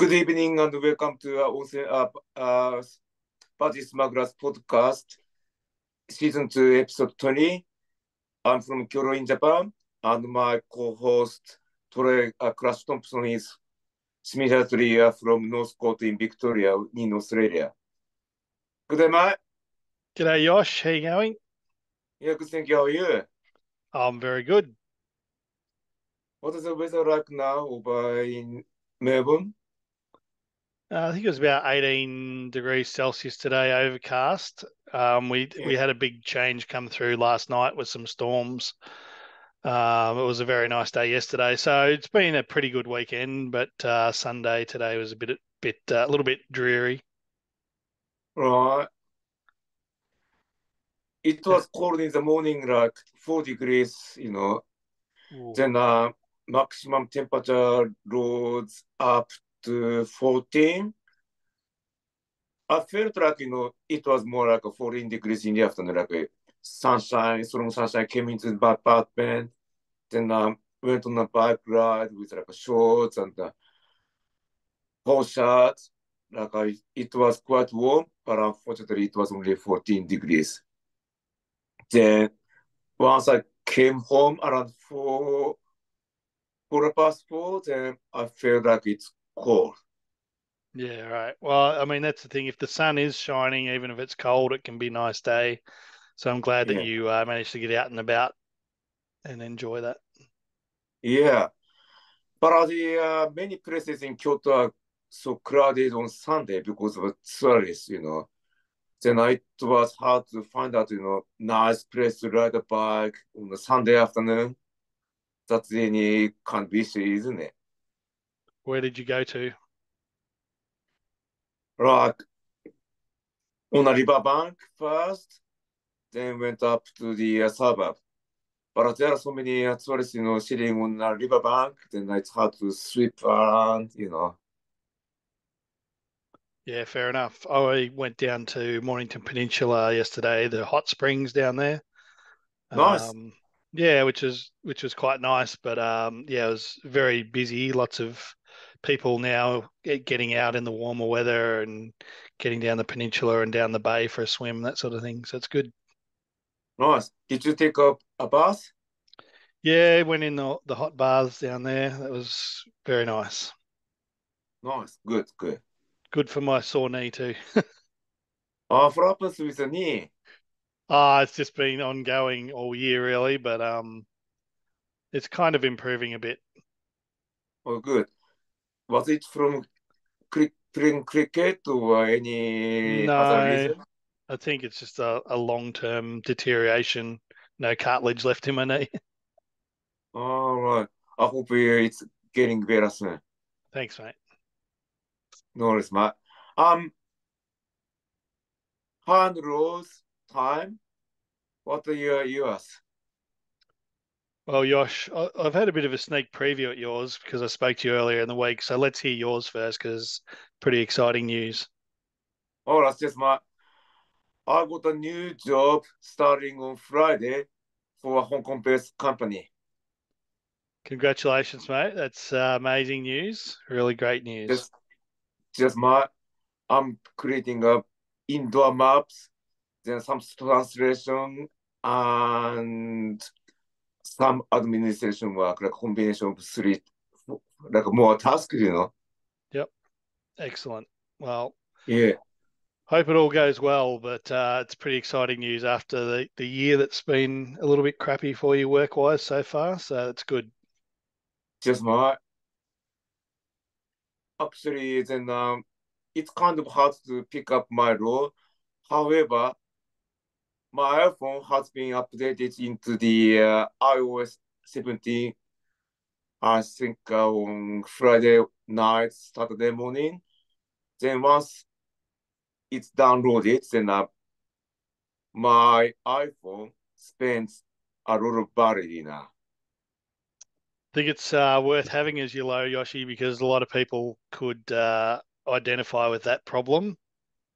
Good evening and welcome to Onsen Budgie Smugglers podcast, season 2, episode 20. I'm from Kyoto in Japan, and my co-host Crash Thompson is similarly from Northcote in Victoria in Australia. Good day, mate. G'day, Yosh. How you going? Yeah, good, thank you. How are you? I'm very good. What is the weather like now over in Melbourne? I think it was about 18 degrees Celsius today, overcast. We Yeah. had a big change come through last night with some storms. It was a very nice day yesterday, so it's been a pretty good weekend. But Sunday today was a little bit dreary. Right. It Uh, was cold in the morning, like 4 degrees. ooh. Then maximum temperature rose up to 14. I felt like, it was more like 14 degrees in the afternoon, like strong sunshine came into the apartment. Then went on a bike ride with like shorts and whole shirts. It was quite warm, but unfortunately it was only 14 degrees. Then once I came home around 4 past 4, then I felt like it's cold. Yeah, right. Well, I mean that's the thing. If the sun is shining, even if it's cold, it can be a nice day. So I'm glad that Yeah. you managed to get out and about and enjoy that. Yeah. But many places in Kyoto are so crowded on Sunday because of tourists. Then it was hard to find out, nice place to ride a bike on a Sunday afternoon. That's any kind of issue, isn't it? Where did you go to? Like on a riverbank first, then went up to the suburb. But there are so many tourists, sitting on a riverbank, then it's hard to sweep around. Yeah, fair enough. I went down to Mornington Peninsula yesterday, the hot springs down there. Nice. Um, yeah, which was quite nice, but yeah, it was very busy. Lots of people now getting out in the warmer weather and getting down the peninsula and down the bay for a swim, that sort of thing. So it's good. Nice. Did you take a bath? Yeah, went in the hot baths down there. That was very nice. Nice. Good, good. Good for my sore knee too. What happens with the knee? It's just been ongoing all year really, but it's kind of improving a bit. Oh, good. Was it from playing cricket or any other No, reason? I think it's just a long-term deterioration. No cartilage left in my knee. All right. I hope it's getting better soon. Thanks, mate. No worries, Matt. Um, hand rolls time. What are yours? Well, Yosh, I've had a bit of a sneak preview at yours because I spoke to you earlier in the week. So let's hear yours first because pretty exciting news. Oh, that's just Matt. I got a new job starting on Friday for a Hong Kong-based company. Congratulations, mate. That's amazing news. Really great news. Just, just Matt. I'm creating a indoor maps, then some translation and some administration work, like combination of three, like more tasks. Yep, excellent. Well, Yeah, hope it all goes well, but it's pretty exciting news after the year that's been a little bit crappy for you work-wise so far. So it's good. just my actually then it's kind of hard to pick up my role. However, my iPhone has been updated into the iOS 17. I think on Friday night, Saturday morning. Then once it's downloaded, then my iPhone spends a lot of battery now. Think it's worth having as your low, Yoshi, because a lot of people could identify with that problem,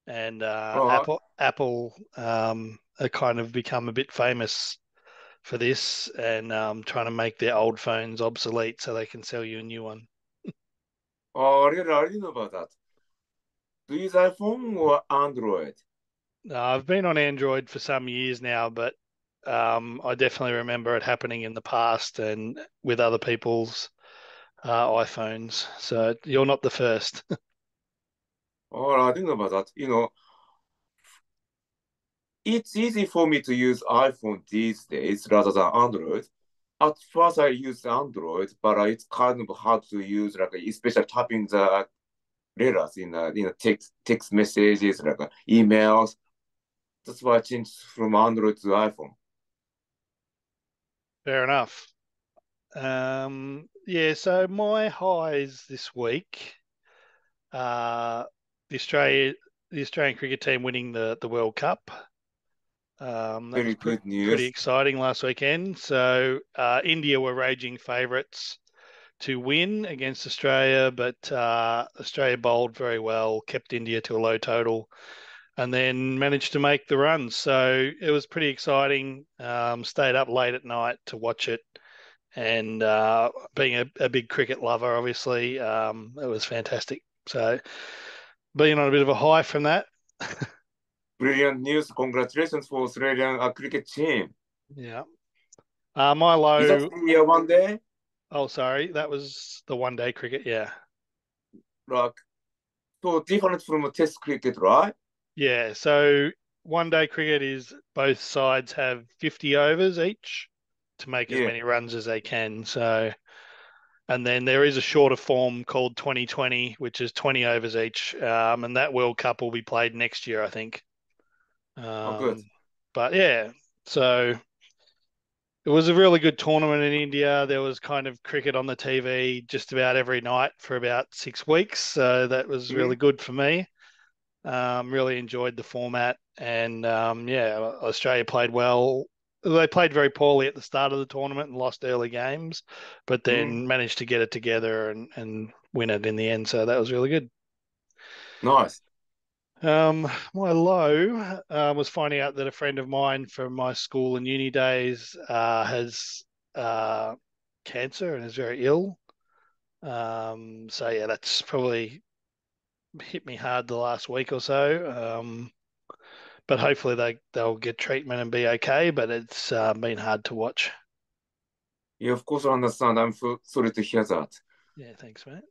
and Right, Apple are kind of become a bit famous for this and trying to make their old phones obsolete so they can sell you a new one. Oh, really? I didn't know about that. Do you use iPhone or Android? I've been on Android for some years now, but I definitely remember it happening in the past and with other people's iPhones. So you're not the first. Oh, I didn't know about that. It's easy for me to use iPhone these days rather than Android. At first, I used Android, but it's kind of hard to use, like, especially typing the letters in text messages, like emails. That's why I changed from Android to iPhone. Fair enough. Yeah, so my highs this week, uh, the Australia, the Australian cricket team winning the World Cup. That was Very good pretty news. exciting last weekend. So India were raging favourites to win against Australia, but Australia bowled very well, kept India to a low total, and then managed to make the run. So it was pretty exciting. Stayed up late at night to watch it, and being a big cricket lover, obviously, it was fantastic. So being on a bit of a high from that. Brilliant news. Congratulations for Australian cricket team. Yeah. My Is that low. India one day? Oh, sorry, that was the one day cricket. Yeah. Like, so different from test cricket, right? Yeah. So one day cricket is both sides have 50 overs each to make as Yeah. many runs as they can. So, and then there is a shorter form called 2020, which is 20 overs each. And that World Cup will be played next year, I think. Oh, good. Um, but yeah, so it was a really good tournament in India. There was kind of cricket on the TV just about every night for about 6 weeks. So that was really Mhm. good for me. Really enjoyed the format, and yeah, Australia played well. They played very poorly at the start of the tournament and lost early games, but Mhm. then managed to get it together and win it in the end. So that was really good. Nice. My low was finding out that a friend of mine from my school and uni days has uh, cancer and is very ill. So yeah, that's probably hit me hard the last week or so. But hopefully they'll get treatment and be okay. But it's been hard to watch. Yeah, of course I understand. I'm so sorry to hear that. Yeah, thanks, mate.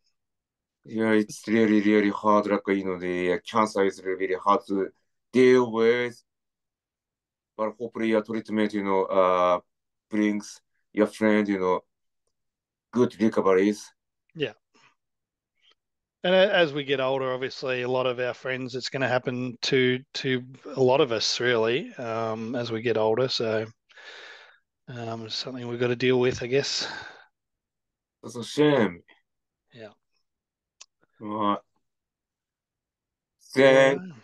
Yeah, it's really, really hard. Like, the cancer is really, really hard to deal with. But hopefully your treatment, brings your friend, good recoveries. Yeah. And as we get older, obviously, a lot of our friends, it's going to happen to a lot of us, really, as we get older. So it's something we've got to deal with, I guess. That's a shame. Yeah. Uh, then Righto.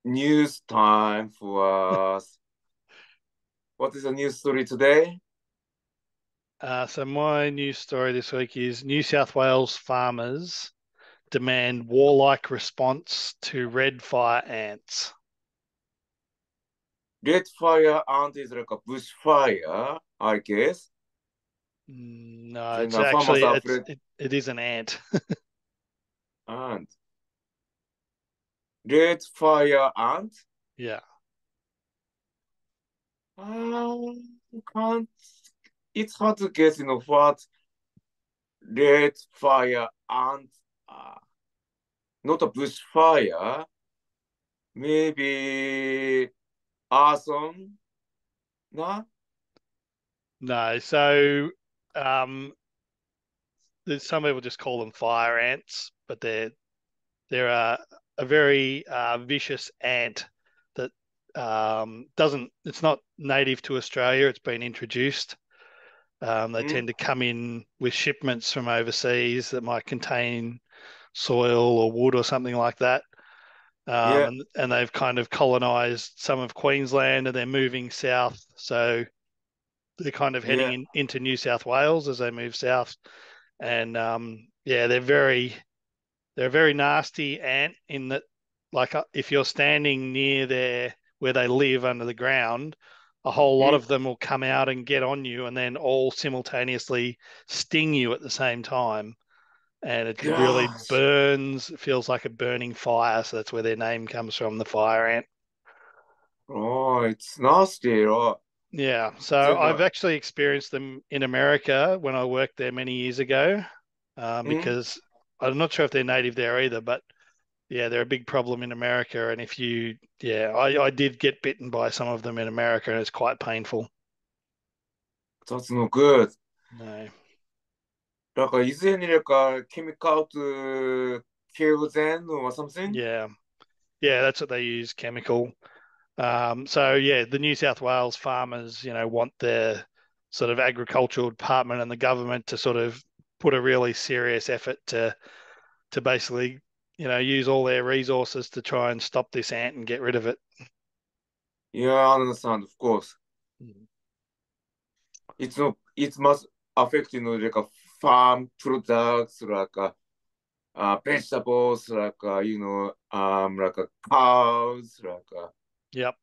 news time for us. What is the news story today? So my news story this week is New South Wales farmers demand warlike response to red fire ants. Red fire ant is like a bushfire, I guess. No, Then it's farmers actually are afraid it is an ant. ant. Red fire ant? Yeah. I can't. It's hard to guess, what red fire ant are. Not a bushfire. Maybe arson? Nah? No, so um, there's some people just call them fire ants, but they're a very vicious ant that doesn't. It's not native to Australia. It's been introduced. They Hmm? tend to come in with shipments from overseas that might contain soil or wood or something like that. Yeah, And they've kind of colonized some of Queensland and they're moving south. So they're kind of heading yeah. into New South Wales as they move south. And yeah, they're a very nasty ant in that, like, if you're standing near there where they live under the ground, a whole lot Hmm? of them will come out and get on you and then all simultaneously sting you at the same time. and it really Gosh. burns. It feels like a burning fire, so that's where their name comes from, the fire ant. Oh, it's nasty. Oh, Yeah, so then, I've actually experienced them in America when I worked there many years ago, mm? because I'm not sure if they're native there either, but yeah, they're a big problem in America. And I did get bitten by some of them in America, and it's quite painful. That's no good. No, Like, is there any like a chemical to kill them or something? yeah, yeah, that's what they use, chemical. So yeah, the New South Wales farmers, want their sort of agricultural department and the government to sort of put a really serious effort to basically, use all their resources to try and stop this ant and get rid of it. Yeah, I understand, of course. Mm. It's not, it must affect, like a farm products, like vegetables, like, like cows, like Yep.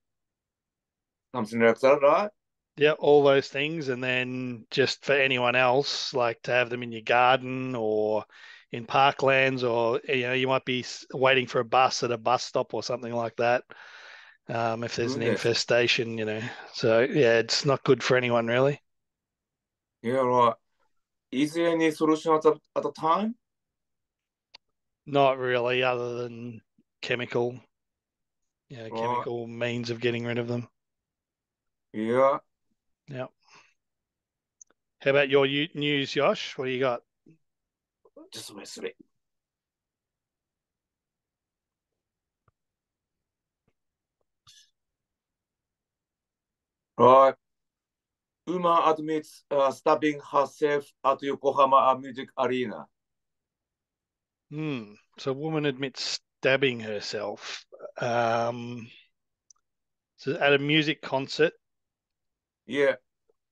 something like that, right? Yeah, all those things. And then just for anyone else, like to have them in your garden or in parklands, or you might be waiting for a bus at a bus stop or something like that. If there's an Goodness. infestation. So yeah, it's not good for anyone really. Yeah, right. Is there any solution at the time? Not really, other than chemical, Right. chemical means of getting rid of them. Yeah. Yeah. How about your news, Josh? What do you got? Just wait, sorry. Right. Woman admits stabbing herself at Yokohama Music Arena. So a woman admits stabbing herself. Um, so at a music concert, Yeah.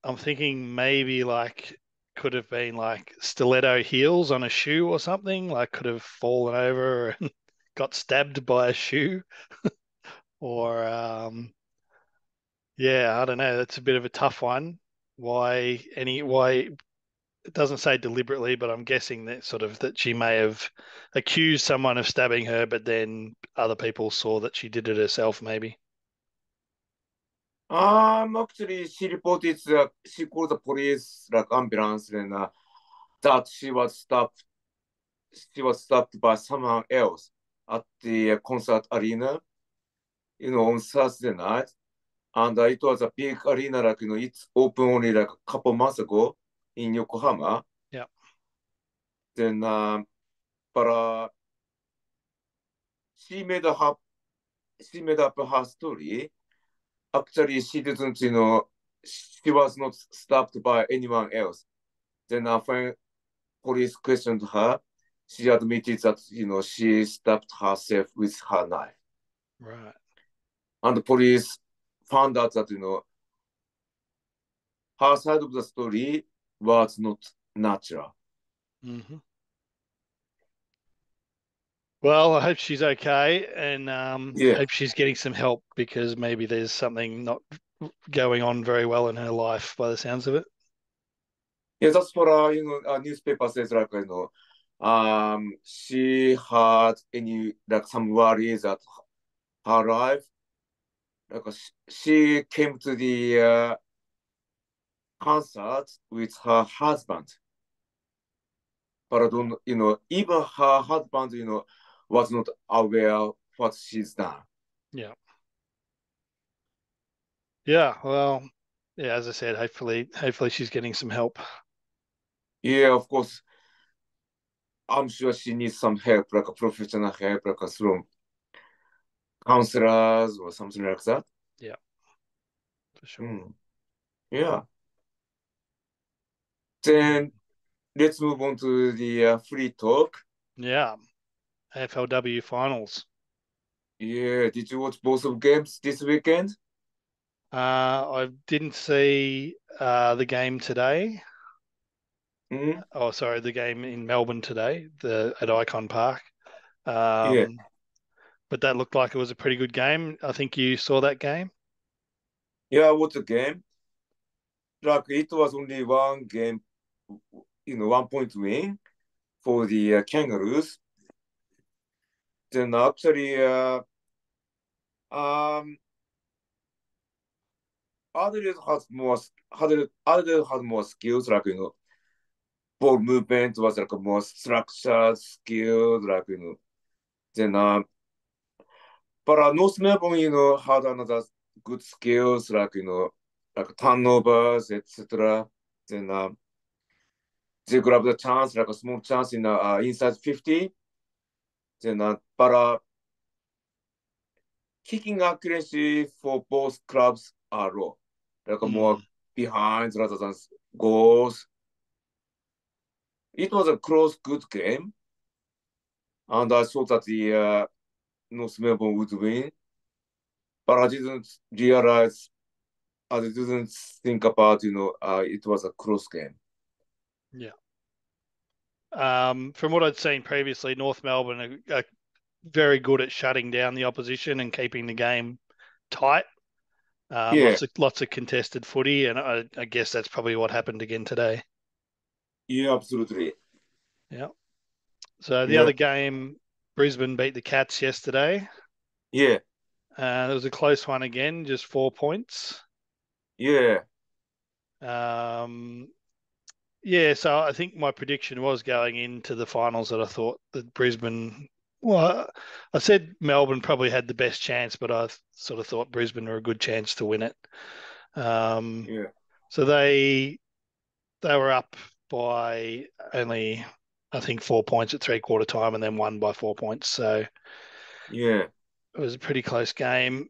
I'm thinking maybe like could have been like stiletto heels on a shoe or something. Like could have fallen over and got stabbed by a shoe, or yeah, I don't know. That's a bit of a tough one. Why it doesn't say deliberately, but I'm guessing that sort of that she may have accused someone of stabbing her, but then other people saw that she did it herself, maybe. Actually, she reported that she called the police, like ambulance, and that she was stopped by someone else at the concert arena, on Thursday night. And it was a big arena, like, it's open only like a couple months ago in Yokohama. Yeah. Then, but she made her she made up her story. Actually, she didn't, she was not stopped by anyone else. Then, when police questioned her, she admitted that, she stabbed herself with her knife. Right. And the police found out that, her side of the story was not natural. Hmm. Well, I hope she's okay, and Yeah. hope she's getting some help because maybe there's something not going on very well in her life by the sounds of it. Yeah, that's what, a newspaper says, like, she had like, some worries that her life, like, she came to the concert with her husband, but I Right. don't, even her husband, was not aware what she's done. Yeah. Yeah. Well, yeah. As I said, hopefully she's getting some help. Yeah, of course, I'm sure she needs some help, like a professional help, like from counselors or something like that. Yeah, for sure. Mm, yeah. Then let's move on to the free talk. Yeah. AFLW finals. Yeah, did you watch both of games this weekend? I didn't see the game today. Mm? Oh, sorry, the game in Melbourne today, the at Icon Park. Yeah, Um, but that looked like it was a pretty good game. I think you saw that game. yeah, I watched the game. Like, it was only one game, 1 point win. for the Kangaroos. Then actually, um, Adelaide has more skills, like ball movement was like a more structured skills, like then but North Melbourne, had another good skills, like like turnovers, etc. Then they grab the chance, like a small chance in inside 50. Then but kicking accuracy for both clubs are low, like more Mm. behind rather than goals. It was a close, good game, and I thought that the North Melbourne would win, but I didn't realize, I didn't think about, it was a close game. Yeah. From what I'd seen previously, North Melbourne are very good at shutting down the opposition and keeping the game tight. Yeah, Lots of contested footy, and I guess that's probably what happened again today. yeah, absolutely. Yeah. So the Yeah, other game, Brisbane beat the Cats yesterday. yeah, It was a close one again, just 4 points. yeah, Um, yeah, so I think my prediction was going into the finals that I thought that Brisbane. Well, I said Melbourne probably had the best chance, but I sort of thought Brisbane were a good chance to win it. Um, yeah, so they were up by only, I think, 4 points at three-quarter time, and then won by 4 points. So yeah, it was a pretty close game.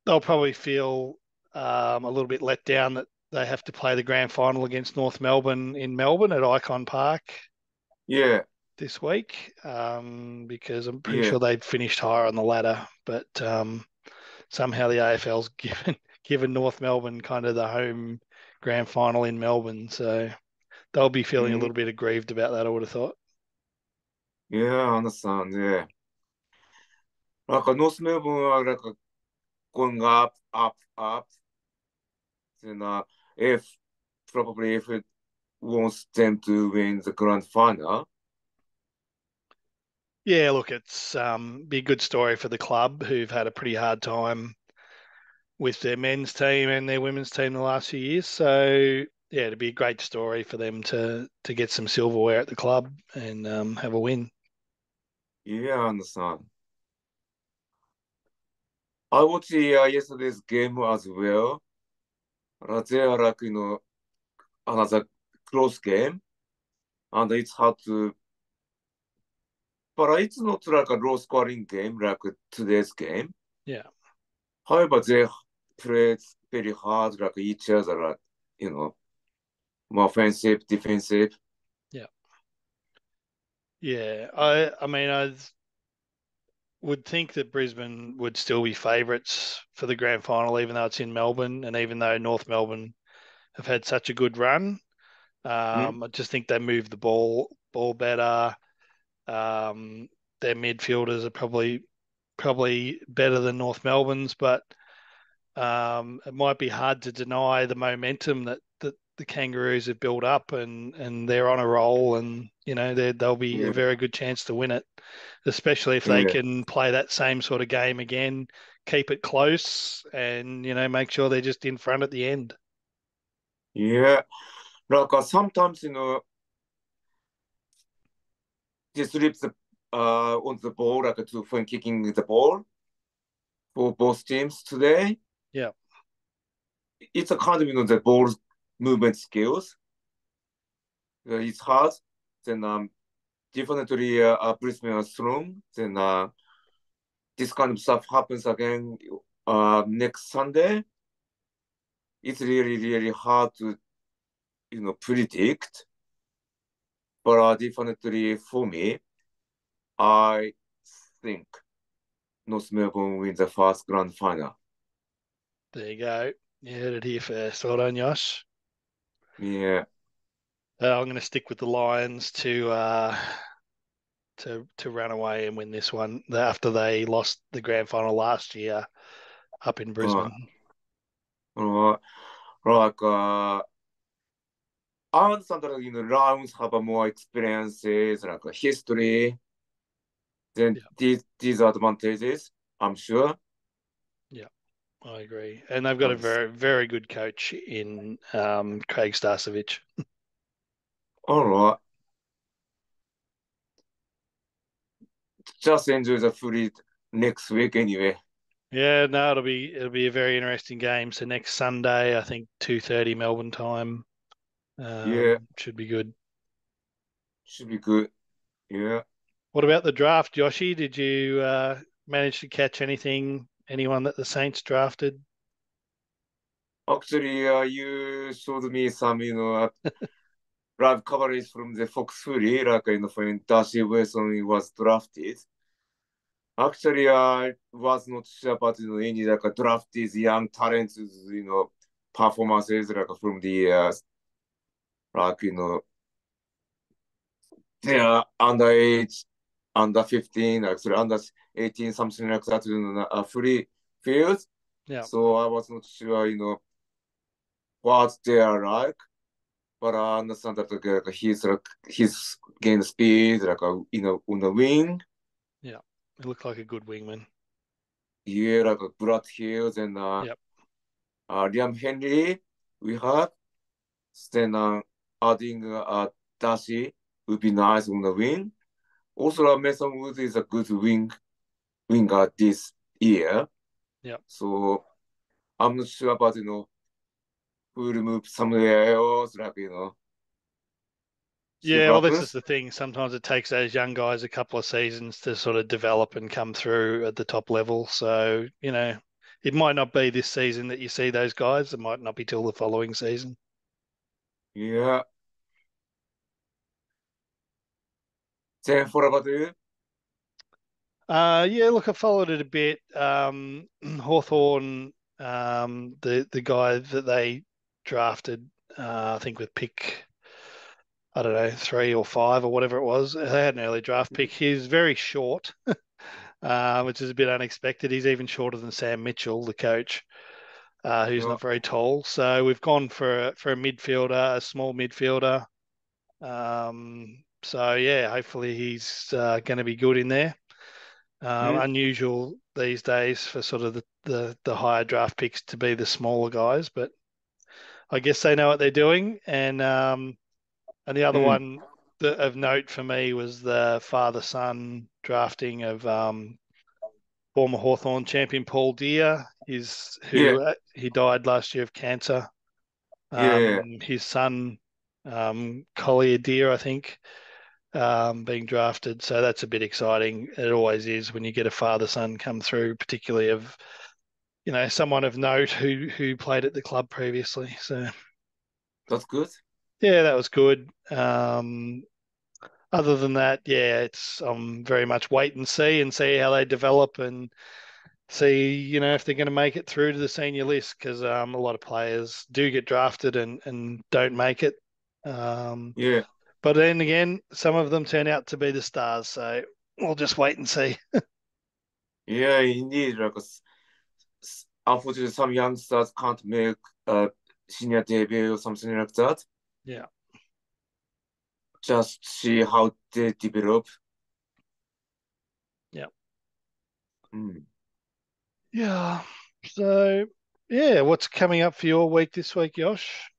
They'll probably feel a little bit let down that they have to play the grand final against North Melbourne in Melbourne at Icon Park yeah, this week, because I'm pretty yeah, sure they finished higher on the ladder, but somehow the AFL's given North Melbourne kind of the home grand final in Melbourne, so they'll be feeling a mm, little bit aggrieved about that, I would have thought. yeah, I understand, yeah. Like North Melbourne are like going up, up, up. Then if probably if it wants them to win the grand final. Yeah, look, it's be a good story for the club who've had a pretty hard time with their men's team and their women's team the last few years. So yeah, it'd be a great story for them to get some silverware at the club and have a win. Yeah, I understand. I watched yesterday's game as well. They are like, another close game, and it's hard to, but it's not like a low scoring game like today's game. Yeah, However, they played very hard, like each other, like, you know, more offensive, defensive. yeah, yeah. I mean, I would think that Brisbane would still be favourites for the grand final, even though it's in Melbourne, and even though North Melbourne have had such a good run. Mm? I just think they move the ball better. Um, their midfielders are probably better than North Melbourne's, but it might be hard to deny the momentum that the Kangaroos have built up, and they're on a roll, and they'll be a Yeah, very good chance to win it, especially if they yeah, can play that same sort of game again, keep it close, and make sure they're just in front at the end. yeah. Like sometimes, they slip on the ball, like to when kicking the ball for both teams today. Yeah, It's a kind of, the ball movement skills. It's hard. Then definitely Brisbane are strong. Then this kind of stuff happens again next Sunday. It's really, really hard to, predict. But definitely for me, I think North Melbourne wins the first grand final. there you go. You heard it here first. Well done, Josh. Yeah. I'm going to stick with the Lions to run away and win this one after they lost the grand final last year up in Uh, Brisbane. uh, like I understand that rounds have a more experiences, like a history, then Yeah, these advantages, I'm sure. yeah, I agree. And they've got a And very, very good coach in Craig Starcevich. all right, just enjoy the free next week anyway. Yeah, no, it'll be a very interesting game. So next Sunday, I think 2:30 Melbourne time, Yeah, should be good. should be good. Yeah. What about the draft, Yoshi? Did you manage to catch anyone that the Saints drafted? Actually, you showed me some, live coverage from the Fox Fury, like, when Darcy Wilson was drafted. Actually, I was not sure about, any, like, drafted young talents, performances, like, from the, like, they are underage, under 15, actually, under 18, something like that, free fields. Yeah, So I was not sure, what they are like. But I understand that like, he's gain speed like on the wing. yeah. It looked like a good wingman. Yeah, like Brad Hills and Yep. Liam Henry we have. Then adding Dashi would be nice on the wing. Also, Mason Woods is a good winger this year. Yep. So I'm not sure about who will move somewhere else, like see Yeah, what well, this is happens. the thing. Sometimes it takes those young guys a couple of seasons to sort of develop and come through at the top level. So, it might not be this season that you see those guys. It might not be till the following season. Yeah. Then what about you? Yeah, look, I followed it a bit. Hawthorn, the guy that they drafted, I think with pick, I don't know, 3 or 5 or whatever it was. They had an early draft pick. He's very short, which is a bit unexpected. He's even shorter than Sam Mitchell, the coach, who's Yeah, not very tall. So we've gone for a midfielder, a small midfielder. So yeah, hopefully he's going to be good in there. mm, Unusual these days for sort of the higher draft picks to be the smaller guys, but I guess they know what they're doing. And the other mm, one of note for me was the father son drafting of former Hawthorn champion Paul Deere. yeah, He died last year of cancer. yeah, His son, Collier Deere, I think, being drafted. So that's a bit exciting. It always is when you get a father son come through, particularly of someone of note who played at the club previously. So that's good. yeah, that was good. Other than that, yeah, it's very much wait and see how they develop and see if they're going to make it through to the senior list because a lot of players do get drafted and don't make it. Um, Yeah, but then again, some of them turn out to be the stars. So we'll just wait and see. yeah, indeed. Like, unfortunately, some youngsters can't make a senior debut or something like that. Yeah. Just see how they develop. Yeah. Mm. Yeah. So, yeah, what's coming up for your week this week, Josh?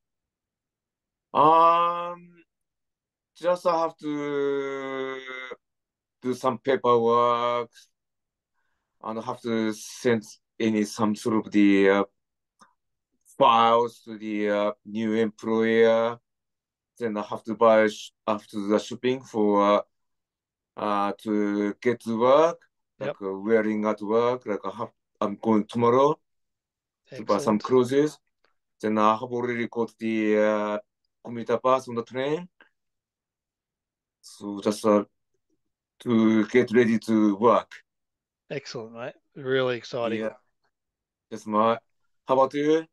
Um, just I have to do some paperwork and have to send any some sort of the files to the new employer. Then I have to buy after the shopping for to get to work, Yep. like wearing at work. Like I'm going tomorrow to buy some Excellent. clothes. Then I have already got the commuter pass on the train. So just to get ready to work. Excellent, mate. Really exciting. Yeah, that's my. How about you?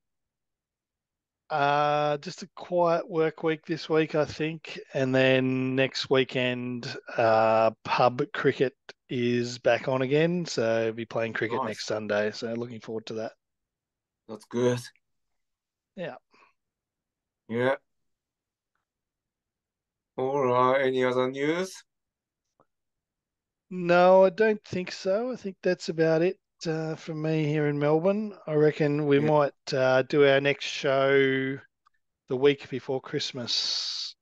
Just a quiet work week this week, I think. And then next weekend, pub cricket is back on again. So I'll be playing cricket next Nice. Sunday. So looking forward to that. That's good. Yeah. Yeah. All right. Any other news? No, I don't think so. I think that's about it for me here in Melbourne. I reckon we Yeah. might do our next show the week before Christmas.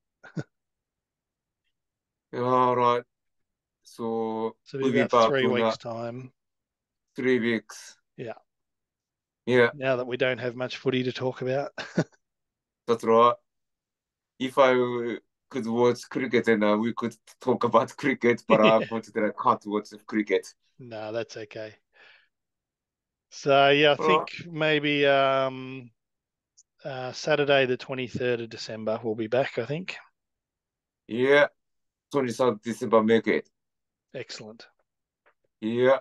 All right. So So it'll we'll be be about back 3 weeks' in time. 3 weeks. Yeah. Yeah, Now that we don't have much footy to talk about. that's right. If I could watch cricket, then we could talk about cricket, but Yeah. unfortunately, I can't watch cricket. No, that's okay. So yeah, I All right. think maybe Saturday the 23rd of December we'll be back, I think. Yeah, 23rd December, make it. Excellent. Yeah,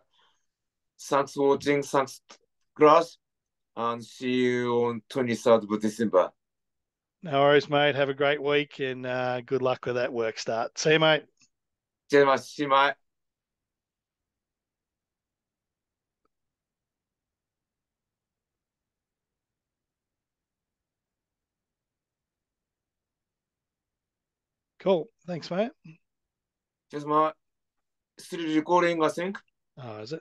thanks for watching. Thanks, Crash, and see you on 23rd of December. No worries, mate. Have a great week and good luck with that work start. See you, mate. じゃあ、まあ、しまい。Cool. Thanks, mate. じゃあ、まあ、still recording, I think. Oh, is it?